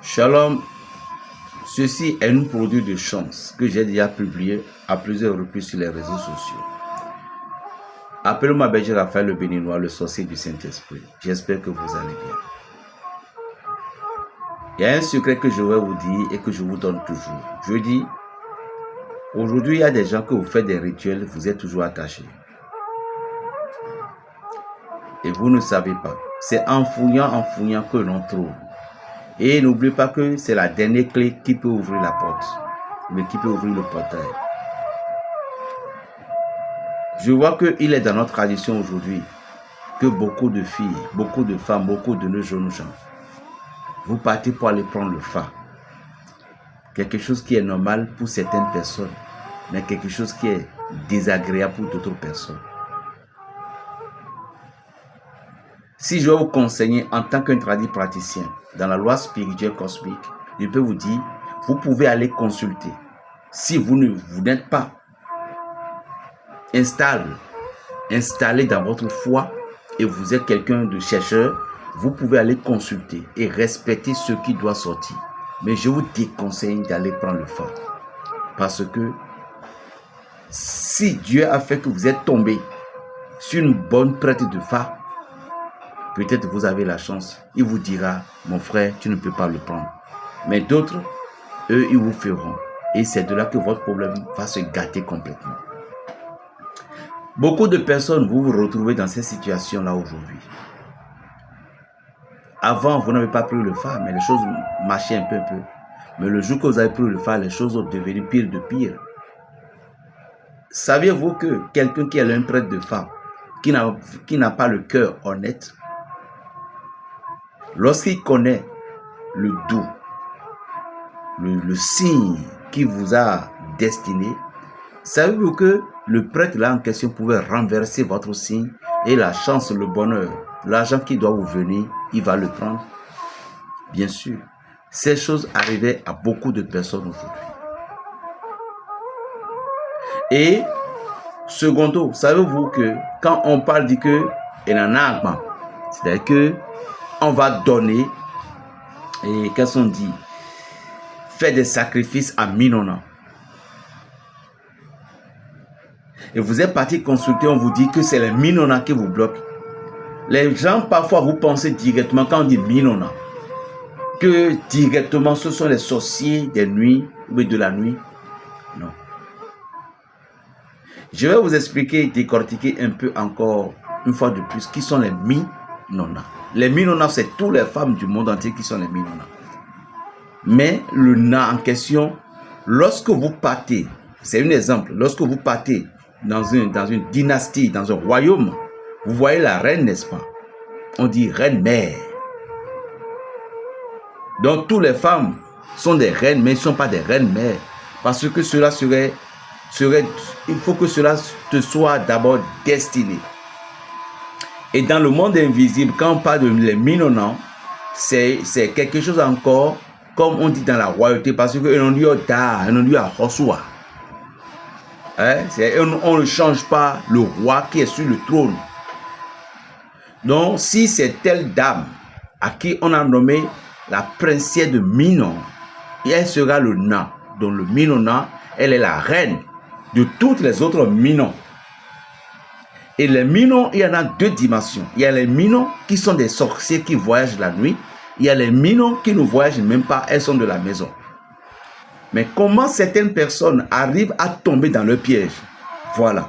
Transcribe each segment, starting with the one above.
Shalom, ceci est un produit de chance que j'ai déjà publié à plusieurs reprises sur les réseaux sociaux. Appelez-moi Berger Raphaël le Béninois, le sorcier du Saint-Esprit. J'espère que vous allez bien. Il y a un secret que je vais vous dire et que je vous donne toujours. Je dis, aujourd'hui il y a des gens que vous faites des rituels, vous êtes toujours attachés. Et vous ne savez pas. C'est en fouillant que l'on trouve. Et n'oubliez pas que c'est la dernière clé qui peut ouvrir la porte, mais qui peut ouvrir le portail. Je vois qu'il est dans notre tradition aujourd'hui que beaucoup de filles, beaucoup de femmes, beaucoup de nos jeunes gens, vous partez pour aller prendre le fa. Quelque chose qui est normal pour certaines personnes, mais quelque chose qui est désagréable pour d'autres personnes. Si je vais vous conseiller en tant qu'un tradit praticien dans la loi spirituelle cosmique, je peux vous dire, vous pouvez aller consulter. Si vous n'êtes pas installé dans votre foi et vous êtes quelqu'un de chercheur, vous pouvez aller consulter et respecter ce qui doit sortir. Mais je vous déconseille d'aller prendre le fa. Parce que si Dieu a fait que vous êtes tombé sur une bonne prête de fa, peut-être vous avez la chance. Il vous dira, mon frère, tu ne peux pas le prendre. Mais d'autres, eux, ils vous feront. Et c'est de là que votre problème va se gâter complètement. Beaucoup de personnes, vous vous retrouvez dans cette situation-là aujourd'hui. Avant, vous n'avez pas pris le fa, mais les choses marchaient un peu. Mais le jour que vous avez pris le fa, les choses ont devenu pire de pire. Saviez-vous que quelqu'un qui a un prêtre de fa, qui n'a pas le cœur honnête, lorsqu'il connaît le doux, le signe qui vous a destiné, savez-vous que le prêtre là en question pouvait renverser votre signe et la chance, le bonheur, l'argent qui doit vous venir, il va le prendre? Bien sûr, ces choses arrivaient à beaucoup de personnes aujourd'hui. Et secondo, savez-vous que quand on parle dit que il en a, c'est-à-dire que on va donner, et qu'est-ce qu'on dit, faire des sacrifices à Minona. Et vous êtes parti consulter, on vous dit que c'est les Minona qui vous bloquent. Les gens, parfois, vous pensez directement, quand on dit Minona, que directement ce sont les sorciers des nuits ou de la nuit. Non. Je vais vous expliquer, décortiquer un peu encore, une fois de plus, qui sont les Minona. Les Minona, c'est toutes les femmes du monde entier qui sont les Minona. Mais le na en question, lorsque vous partez, c'est un exemple, lorsque vous partez dans une dynastie, dans un royaume, vous voyez la reine, n'est-ce pas? On dit reine-mère. Donc, toutes les femmes sont des reines, mais elles ne sont pas des reines-mères. Parce que cela serait, il faut que cela te soit d'abord destiné. Et dans le monde invisible, quand on parle de les Minona, c'est quelque chose encore, comme on dit dans la royauté, parce qu'on dit on dit à Hosua. On ne change pas le roi qui est sur le trône. Donc, si c'est telle dame à qui on a nommé la princesse de Minon, et elle sera le na. Donc, le Minona, elle est la reine de toutes les autres Minons. Et les Minons, il y en a deux dimensions. Il y a les Minons qui sont des sorciers qui voyagent la nuit. Il y a les Minons qui ne voyagent même pas, elles sont de la maison. Mais comment certaines personnes arrivent à tomber dans le piège? Voilà.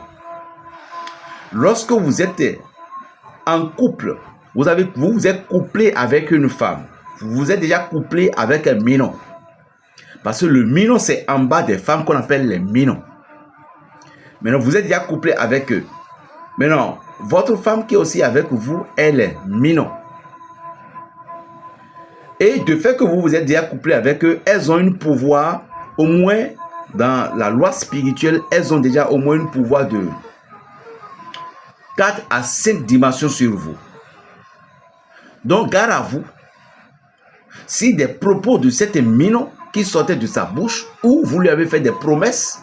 Lorsque vous êtes en couple, vous êtes couplé avec une femme. Vous êtes déjà couplé avec un Minon. Parce que le Minon, c'est en bas des femmes qu'on appelle les Minons. Maintenant, vous êtes déjà couplé avec eux. Maintenant, votre femme qui est aussi avec vous, elle est Minon. Et de fait que vous vous êtes déjà couplé avec eux, elles ont un pouvoir, au moins dans la loi spirituelle, elles ont déjà au moins un pouvoir de 4 à 5 dimensions sur vous. Donc, garde à vous. Si des propos de cette Minon qui sortaient de sa bouche, ou vous lui avez fait des promesses,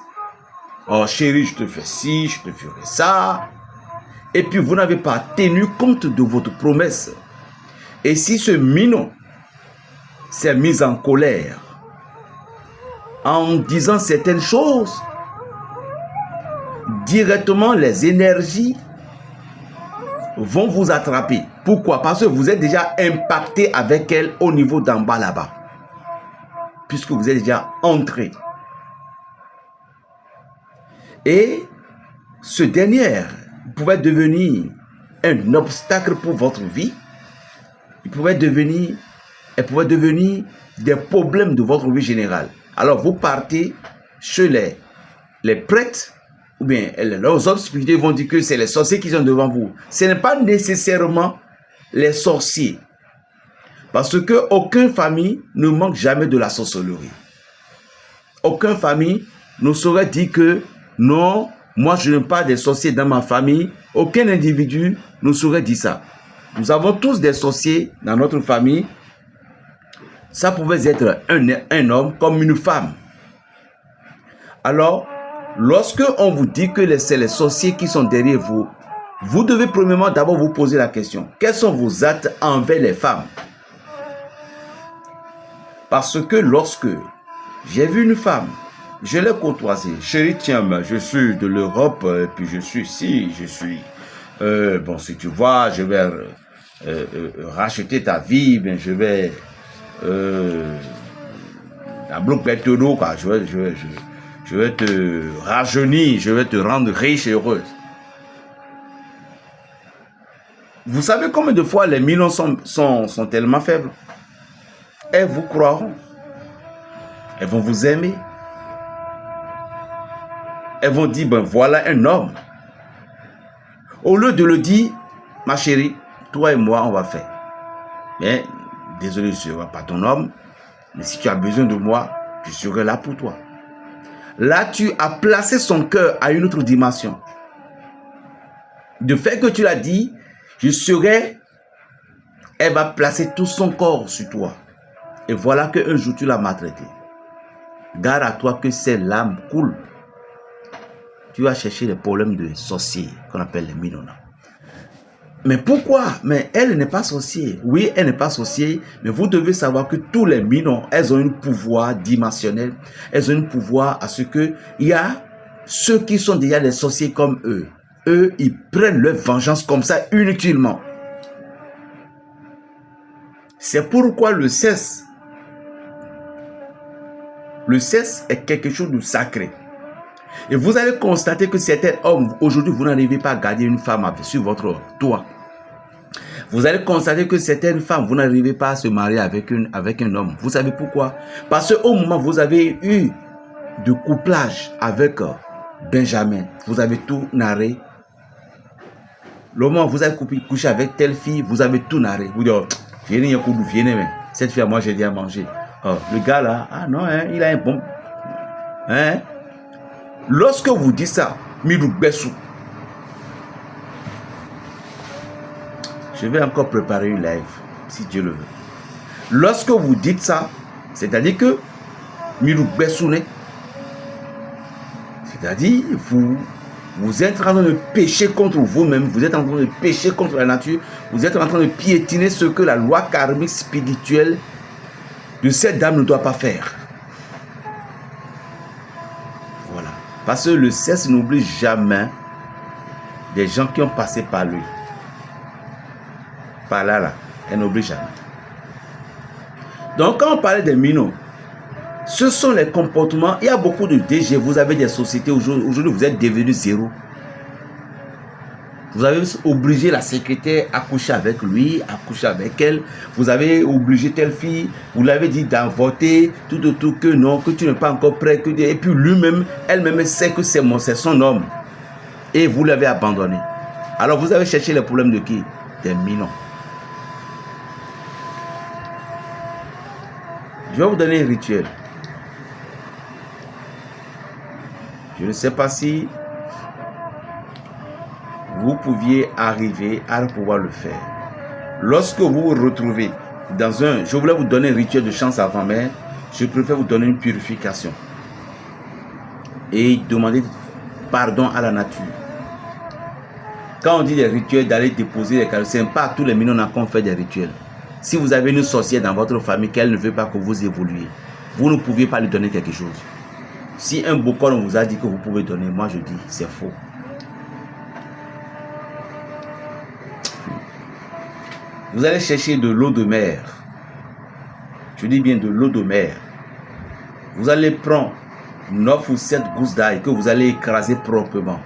oh chérie, je te fais ci, je te ferai ça, et puis vous n'avez pas tenu compte de votre promesse. Et si ce Minon s'est mise en colère en disant certaines choses, directement les énergies vont vous attraper. Pourquoi? Parce que vous êtes déjà impacté avec elle au niveau d'en bas là-bas. Puisque vous êtes déjà entré. Et ce dernier pouvait devenir un obstacle pour votre vie. Elle pouvait devenir des problèmes de votre vie générale. Alors vous partez chez les prêtres, ou bien leurs autres spirituels vont dire que c'est les sorciers qui sont devant vous. Ce n'est pas nécessairement les sorciers. Parce qu'aucune famille ne manque jamais de la sorcellerie. Aucune famille ne saurait dire que non, moi je n'aime pas des sorciers dans ma famille. Aucun individu ne saurait dire ça. Nous avons tous des sorciers dans notre famille. Ça pouvait être un homme comme une femme. Alors, lorsque on vous dit que c'est les sorciers qui sont derrière vous, vous devez premièrement d'abord vous poser la question. Quels sont vos actes envers les femmes? Parce que lorsque j'ai vu une femme, je l'ai côtoisée. Chérie, tiens, je suis de l'Europe, puis je suis ici, je suis... bon, si tu vois, je vais racheter ta vie, bien, je vais... la bloc pétolo, quoi. Je vais te rajeunir, je vais te rendre riche et heureuse. Vous savez combien de fois les millions sont tellement faibles? Elles vous croiront. Elles vont vous aimer. Elles vont dire, ben voilà un homme. Au lieu de le dire, ma chérie, toi et moi, on va faire. Mais, désolé, je ne serai pas ton homme. Mais si tu as besoin de moi, je serai là pour toi. Là, tu as placé son cœur à une autre dimension. De fait que tu l'as dit, je serai, elle va placer tout son corps sur toi. Et voilà qu'un jour tu l'as maltraité. Garde à toi que ces larmes coulent. Tu vas chercher les problèmes de sorciers qu'on appelle les Minona. Mais pourquoi? Mais elle n'est pas sorcière. Oui, elle n'est pas sorcière, mais vous devez savoir que tous les Minons, elles ont un pouvoir dimensionnel. Elles ont un pouvoir à ce que il y a ceux qui sont déjà des sorciers comme eux. Eux, ils prennent leur vengeance comme ça inutilement. C'est pourquoi le sexe est quelque chose de sacré. Et vous allez constater que certains hommes, aujourd'hui, vous n'arrivez pas à garder une femme sur votre toit. Vous allez constater que certaines femmes, vous n'arrivez pas à se marier avec un homme. Vous savez pourquoi? Parce qu'au moment où vous avez eu de couplage avec Benjamin, vous avez tout narré. Le moment où vous avez couché avec telle fille, vous avez tout narré. Vous dites, viens, cette fille, moi, j'ai dit à manger. Oh, le gars là, ah non, hein, il a un bon... Hein? Lorsque vous dites ça, Milou Bessou, je vais encore préparer une live, si Dieu le veut. Lorsque vous dites ça, c'est-à-dire que Milou Bessou, c'est-à-dire vous êtes en train de pécher contre vous-même, vous êtes en train de pécher contre la nature, vous êtes en train de piétiner ce que la loi karmique spirituelle de cette dame ne doit pas faire. Voilà. Parce que le sexe n'oublie jamais des gens qui ont passé par lui. Par là, elle n'oublie jamais. Donc, quand on parlait des minots, ce sont les comportements. Il y a beaucoup de DG. Vous avez des sociétés aujourd'hui, vous êtes devenu zéro. Vous avez obligé la secrétaire à coucher avec lui, à coucher avec elle. Vous avez obligé telle fille, vous l'avez dit d'avorter, tout, que non, que tu n'es pas encore prêt. Et puis lui-même, elle-même sait que c'est son homme. Et vous l'avez abandonné. Alors vous avez cherché les problèmes de qui? Des minons. Je vais vous donner un rituel. Je ne sais pas si vous pouviez arriver à pouvoir le faire. Lorsque vous vous retrouvez dans un... Je voulais vous donner un rituel de chance avant, mais je préfère vous donner une purification. Et demander pardon à la nature. Quand on dit des rituels, d'aller déposer les cadeaux, ce n'est pas tous les minons qu'on fait des rituels. Si vous avez une sorcière dans votre famille qu'elle ne veut pas que vous évoluiez, vous ne pouviez pas lui donner quelque chose. Si un bocon vous a dit que vous pouvez donner, moi je dis c'est faux. Vous allez chercher de l'eau de mer. Je dis bien de l'eau de mer. Vous allez prendre 9 ou 7 gousses d'ail que vous allez écraser proprement.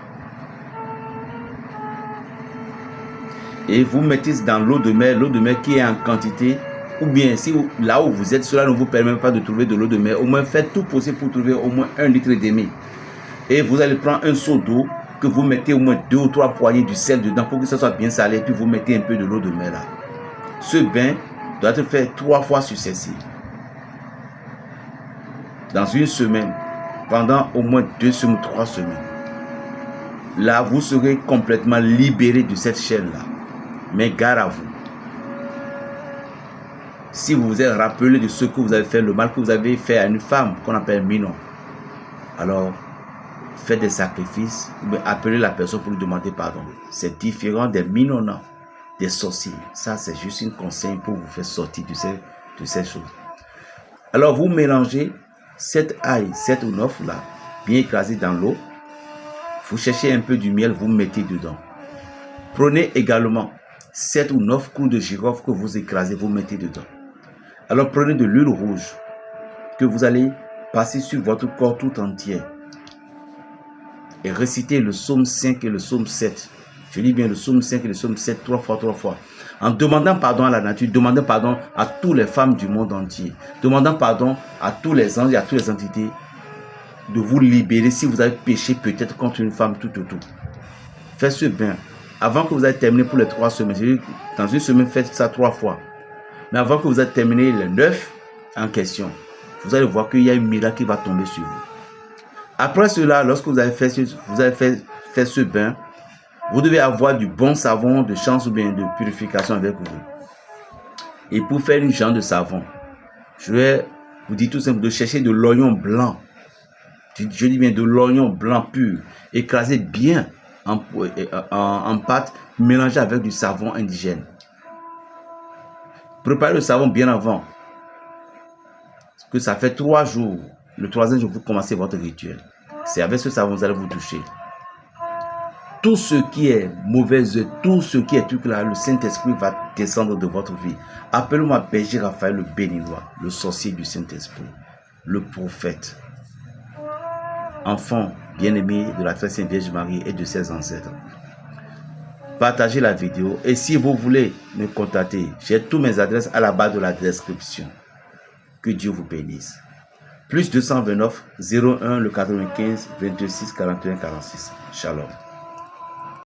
Et vous mettez dans l'eau de mer qui est en quantité. Ou bien si là où vous êtes, cela ne vous permet pas de trouver de l'eau de mer, au moins faites tout possible pour trouver au moins 1,5 litre. Et vous allez prendre un seau d'eau que vous mettez au moins 2 ou 3 poignées du sel dedans pour que ça soit bien salé. Puis vous mettez un peu de l'eau de mer là. Ce bain doit être fait 3 fois successif. Dans une semaine, pendant au moins 2 semaines ou 3 semaines. Là, vous serez complètement libéré de cette chaîne-là. Mais gare à vous. Si vous vous êtes rappelé de ce que vous avez fait, le mal que vous avez fait à une femme qu'on appelle Minon, alors faites des sacrifices, mais appelez la personne pour lui demander pardon. C'est différent des Minonats, des sorciers. Ça, c'est juste un conseil pour vous faire sortir de ces choses. Alors, vous mélangez 7 ail, 7 ou 9 là, bien écrasés dans l'eau. Vous cherchez un peu du miel, vous mettez dedans. Prenez également 7 ou 9 clous de girofle que vous écrasez, vous mettez dedans. Alors prenez de l'huile rouge que vous allez passer sur votre corps tout entier. Et récitez le psaume 5 et le psaume 7. Je dis bien le psaume 5 et le psaume 7 3 fois. En demandant pardon à la nature, demandant pardon à toutes les femmes du monde entier. Demandant pardon à tous les anges et à toutes les entités de vous libérer si vous avez péché peut-être contre une femme tout autour. Faites ce bain. Avant que vous ayez terminé pour les 3 semaines, dans une semaine, faites ça 3 fois. Mais avant que vous ayez terminé les 9 en question, vous allez voir qu'il y a un miracle qui va tomber sur vous. Après cela, lorsque vous avez fait ce bain, vous devez avoir du bon savon de chance ou bien de purification avec vous. Et pour faire une genre de savon, je vais vous dire tout simplement de chercher de l'oignon blanc. Je dis bien de l'oignon blanc pur, écrasé bien en pâte, mélangé avec du savon indigène. Préparez le savon bien avant. Parce que ça fait 3 jours. Le 3e jour, vous commencez votre rituel. C'est avec ce savon que vous allez vous toucher. Tout ce qui est mauvaise, tout ce qui est truc là, le Saint-Esprit va descendre de votre vie. Appelez-moi Berger Raphaël le Béninois, le sorcier du Saint-Esprit, le prophète, enfant bien-aimé de la très sainte Vierge Marie et de ses ancêtres. Partagez la vidéo et si vous voulez me contacter, j'ai toutes mes adresses à la base de la description. Que Dieu vous bénisse. Plus 229 01 le 95 26 41 46. Shalom.